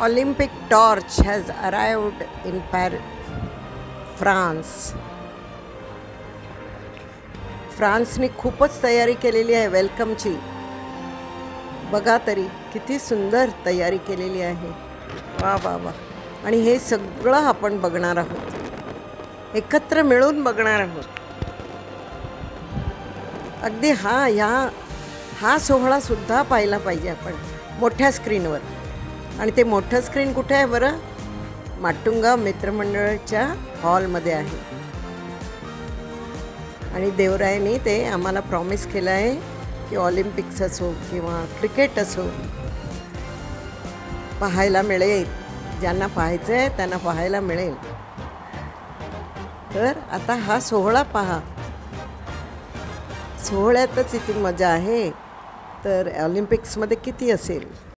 Olympic torch has arrived in France. फ्रान्सने खूपच तयारी केलेली आहे वेलकमची. बघा तरी किती सुंदर तयारी केलेली आहे. वा वा वा. आणि हे सगळं आपण बघणार आहोत, एकत्र मिळून बघणार आहोत. अगदी हा सोहळा सुद्धा पाहिला पाहिजे आपण मोठ्या स्क्रीनवर. आणि ते मोठं स्क्रीन कुठे आहे बरं? माटुंगा मित्रमंडळाच्या हॉलमध्ये आहे. आणि देवरायने ते आम्हाला प्रॉमिस केलं आहे की ऑलिम्पिक्स असो किंवा क्रिकेट असो पाहायला मिळेल. ज्यांना पाहायचं आहे त्यांना पाहायला मिळेल. तर आता हा सोहळा पहा. सोहळ्यातच इतकी मजा आहे तर ऑलिम्पिक्समध्ये किती असेल.